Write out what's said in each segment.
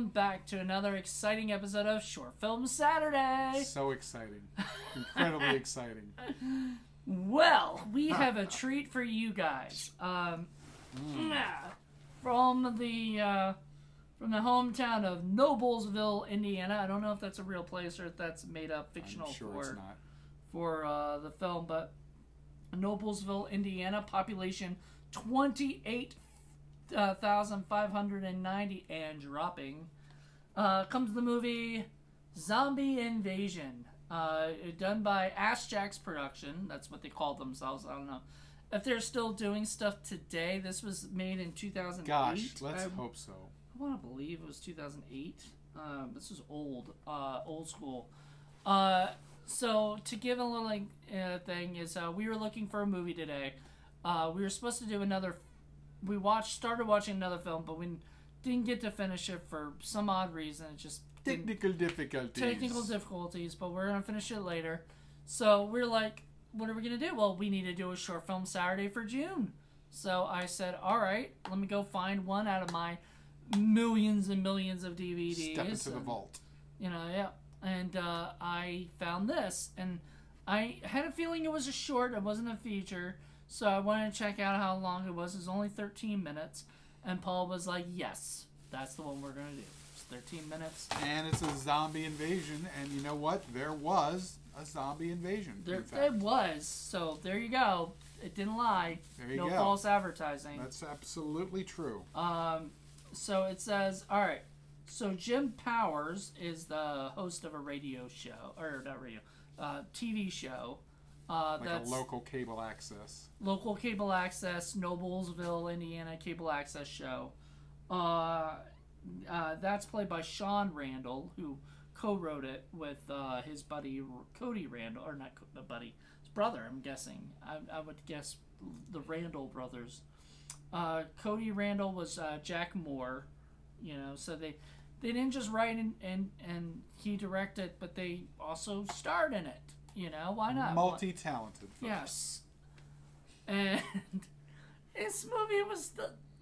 welcome back to another exciting episode of Short Film Saturday. So exciting. Incredibly exciting. Well, we have a treat for you guys. From the hometown of Noblesville, Indiana. I don't know if that's a real place or if that's made up fictional I'm sure it's not. for the film, but Noblesville, Indiana, population 28,590 and dropping. Comes the movie Zombie Invasion, done by Ash Jack's Production. That's what they call themselves. I don't know if they're still doing stuff today. This was made in 2008. Gosh, let's hope so. I want to believe it was 2008. This is old school. So to give a little thing is we were looking for a movie today. We were supposed to do another. We started watching another film, but we didn't get to finish it for some odd reason. It just Technical difficulties, but we're gonna finish it later. So we're like, what are we gonna do? Well, we need to do a short film Saturday for June. So I said, all right, let me go find one out of my millions and millions of DVDs. Step into the vault. Yeah. And I found this, and I had a feeling it was a short. It wasn't a feature, so I wanted to check out how long it was. It was only 13 minutes, and Paul was like, yes, that's the one we're going to do. It's 13 minutes. And it's a zombie invasion, and you know what? There was a zombie invasion. It was, so there you go. It didn't lie. There you go. No false advertising. That's absolutely true. So it says, all right. So Jim Powers is the host of a radio show, or not radio, TV show. That's a local cable access. Local cable access, Noblesville, Indiana cable access show. That's played by Sean Randall, who co-wrote it with his buddy Cody Randall, or not buddy, his brother, I'm guessing. I would guess the Randall brothers. Cody Randall was Jack Moore. So they didn't just write and he directed, but they also starred in it. Why not? Multi-talented folks. Yes. And this movie was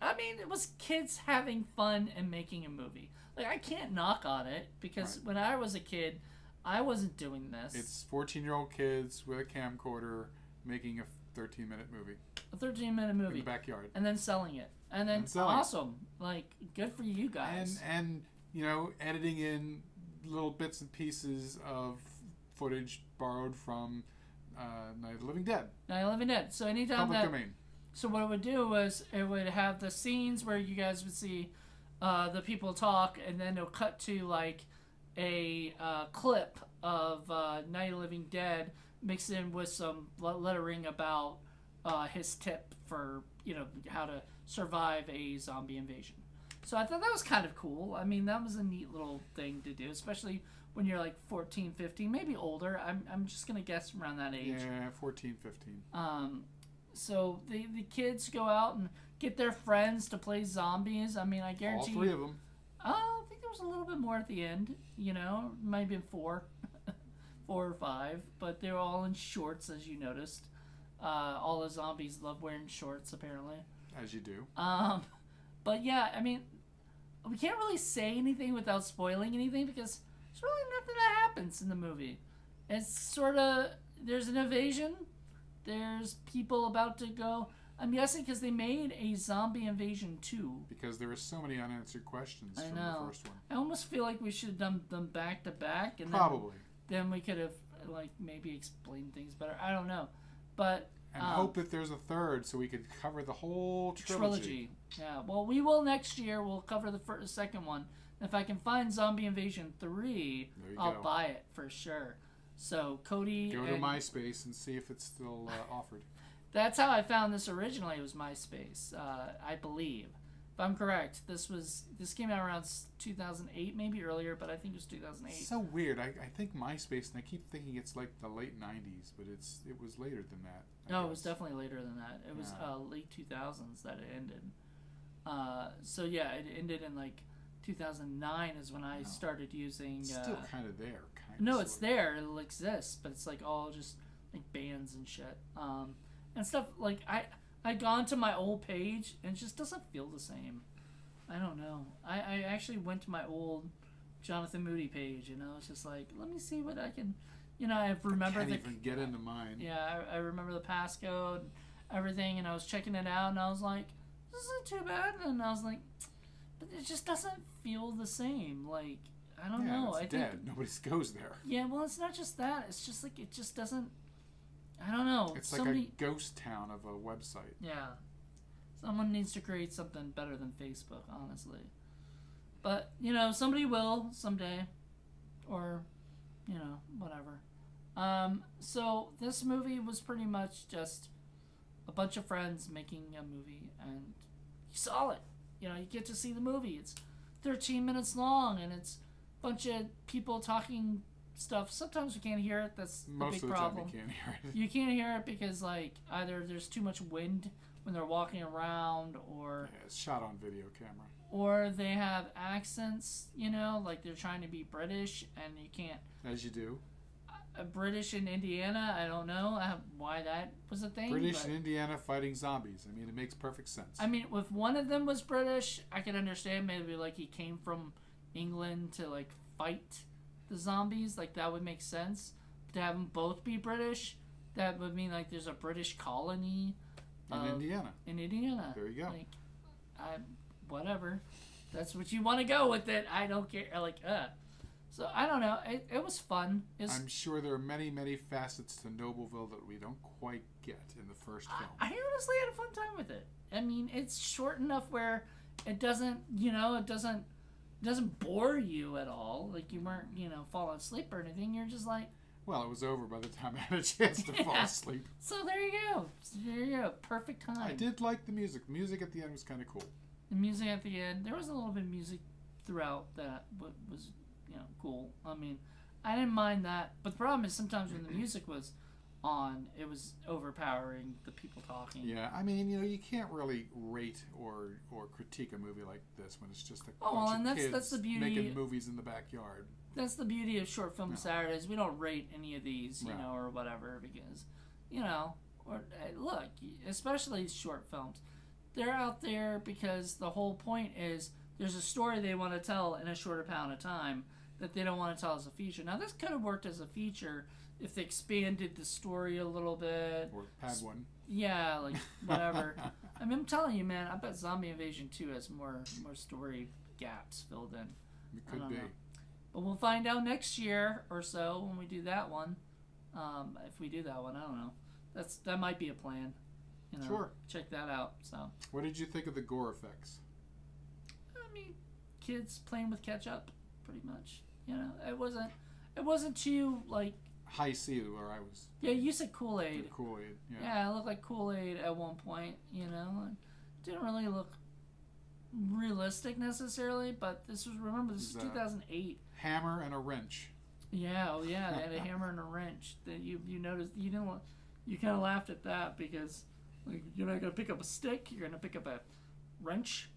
it was kids having fun and making a movie. Like, I can't knock on it, because when I was a kid, I wasn't doing this. It's 14-year-old kids with a camcorder making a 13-minute movie. A 13-minute movie. In the backyard. And then selling it. And then awesome. Like, good for you guys. And editing in little bits and pieces of footage borrowed from Night of the Living Dead. Night of the Living Dead. So anytime Public domain. So what it would do was it would have the scenes where you guys would see the people talk, and then it'll cut to like a clip of Night of the Living Dead mixed in with some lettering about his tip for how to survive a zombie invasion. So I thought that was kind of cool. I mean, that was a neat little thing to do, especially when you're like 14, 15, maybe older. I'm just gonna guess around that age. Yeah, 14, 15. So the kids go out and get their friends to play zombies. I mean, I guarantee all three of them. I think there was a little bit more at the end. Might have been 4 or 5, but they were all in shorts, as you noticed. All the zombies love wearing shorts, apparently. As you do. But yeah, I mean, we can't really say anything without spoiling anything, because there's really nothing that happens in the movie. It's sort of, there's an invasion. There's people about to go. I'm guessing because they made a Zombie Invasion 2. Because there were so many unanswered questions from the first one. I almost feel like we should have done them back to back. And probably. Then we could have maybe explained things better. I don't know. But and hope that there's a third, so we could cover the whole trilogy. Yeah. Well, we will next year. We'll cover the second one. And if I can find Zombie Invasion 3, I'll buy it for sure. So Cody, go to MySpace and see if it's still offered. That's how I found this originally. It was MySpace, I believe. If I'm correct, this came out around 2008, maybe earlier, but I think it was 2008. It's so weird. I think MySpace, and I keep thinking it's like the late 90s, but it was later than that. No, it was definitely later than that. It was late 2000s that it ended. So yeah, it ended in like 2009 is when I started using. It's still kind of there. No, it's there. It'll exist, but it's like all just like bands and shit, and stuff. Like I gone to my old page and it just doesn't feel the same. I don't know. I actually went to my old Jonathan Moody page, and I was just like, let me see what I can. I remember I can't even get into mine. Yeah, I remember the passcode, everything, and I was checking it out, and I was like, this isn't too bad. And I was like, but it just doesn't feel the same. Like, I don't know. It's dead. Nobody goes there. Yeah, well, it's not just that. It's just like it just doesn't. I don't know. It's like a ghost town of a website. Yeah. Someone needs to create something better than Facebook, honestly. But, somebody will someday. Or, whatever. So this movie was pretty much just a bunch of friends making a movie, and you saw it. You get to see the movie. It's 13 minutes long, and it's a bunch of people talking stuff. Sometimes we can't hear it. That's the big problem. Most of the time you can't hear it. You can't hear it because, like, either there's too much wind when they're walking around, or it's shot on video camera, or they have accents, like they're trying to be British, and you can't. As you do. British in Indiana, I don't know why that was a thing. British in Indiana fighting zombies. I mean, it makes perfect sense. I mean, if one of them was British, I could understand. Maybe like he came from England to like fight the zombies, like that would make sense. But to have them both be British, that would mean like there's a British colony in Indiana. In Indiana, there you go. Like, whatever. That's what you want to go with it. I don't care. Like, So I don't know. It was fun. I'm sure there are many, many facets to Nobleville that we don't quite get in the first film. I honestly had a fun time with it. I mean, it's short enough where it doesn't, it doesn't bore you at all. Like you weren't, falling asleep or anything. You're just like. Well, it was over by the time I had a chance to fall asleep. So there you go. Perfect time. I did like the music. The music at the end was kind of cool. The music at the end, there was a little bit of music throughout that was. Cool. I mean, I didn't mind that, but the problem is sometimes when the music was on, it was overpowering the people talking. Yeah, I mean, you can't really rate or critique a movie like this when it's just a and bunch of that's the beauty making movies in the backyard. That's the beauty of Short Film Saturdays. We don't rate any of these, or whatever, because, look, especially short films, they're out there because the whole point is there's a story they want to tell in a shorter amount of time that they don't want to tell as a feature. Now, this could have worked as a feature if they expanded the story a little bit. Or had one. Yeah, like, whatever. I mean, I'm telling you, man, I bet Zombie Invasion 2 has more story gaps filled in. It could be. Know. But we'll find out next year or so when we do that one. If we do that one, I don't know. That might be a plan. Sure. Check that out. So. What did you think of the gore effects? I mean, kids playing with ketchup, pretty much. It wasn't too like High C where I was. Yeah, you said Kool-Aid. Kool-Aid. Yeah, it looked like Kool-Aid at one point. It didn't really look realistic necessarily, but this was 2008. Hammer and a wrench. Yeah, they had a hammer and a wrench. That you noticed you kind of laughed at that because like you're not gonna pick up a stick, you're gonna pick up a wrench.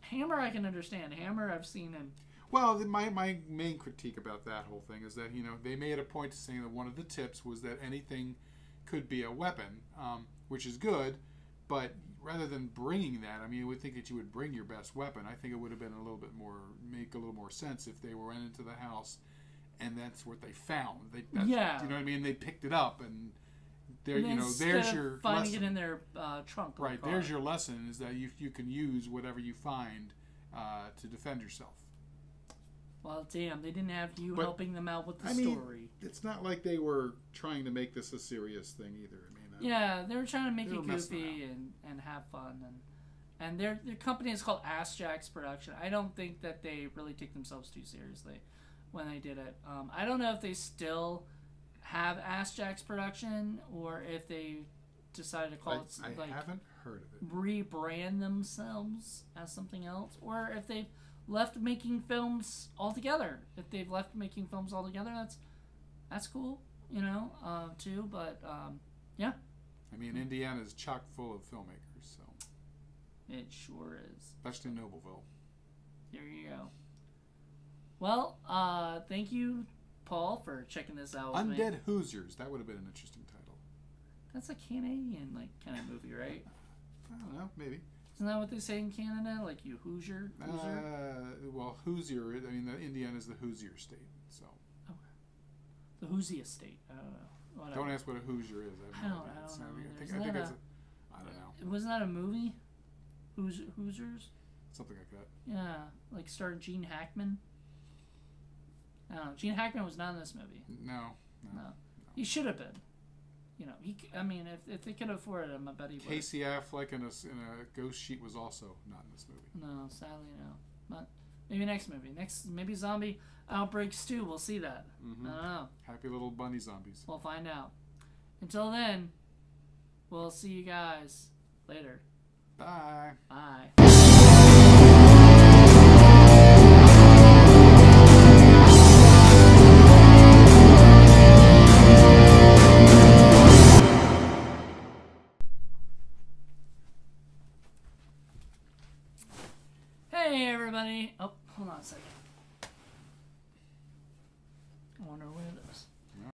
Hammer I can understand. Hammer I've seen in. Well, my main critique about that whole thing is that they made a point to saying that one of the tips was that anything could be a weapon, which is good, but rather than bringing that, I mean, I would think that you would bring your best weapon. I think it would have been make a little more sense if they went into the house and that's what they found. Yeah. You know what I mean? They picked it up and there, there's your finding lesson. it in their trunk. Right, there's your lesson is that you can use whatever you find to defend yourself. Well, damn, they didn't have you helping them out with the story. It's not like they were trying to make this a serious thing either. They were trying to make it goofy and have fun. And their company is called Ass Jacks Production. I don't think that they really take themselves too seriously when they did it. I don't know if they still have Ass Jacks Production or if they decided to call it I haven't heard of it. Rebrand themselves as something else, or if they've left making films altogether. If they've left making films altogether, that's cool, too. But yeah. I mean, Indiana's chock full of filmmakers, so. It sure is. Especially Nobleville. There you go. Well, thank you, Paul, for checking this out with Undead me. Hoosiers. That would have been an interesting title. That's a Canadian kind of movie, right? I don't know, maybe. Isn't that what they say in Canada? Like you Hoosier? Well, Hoosier. I mean, Indiana is the Hoosier state. So. Okay. The Hoosier state. I don't know. Whatever. Don't ask what a Hoosier is. I don't know. I think it's. I don't know. Wasn't that a movie? Hoosiers? Something like that. Yeah, like starring Gene Hackman. I don't know. Gene Hackman was not in this movie. No. He should have been. You know, I mean, if they could afford him, I bet he would. Casey Affleck in a Ghost Sheet was also not in this movie. No, sadly no. But maybe next movie. Maybe Zombie Outbreaks 2. We'll see that. Mm-hmm. I don't know. Happy little bunny zombies. We'll find out. Until then, we'll see you guys later. Bye. Bye. Hey everybody. Oh, hold on a second. I wonder where it is.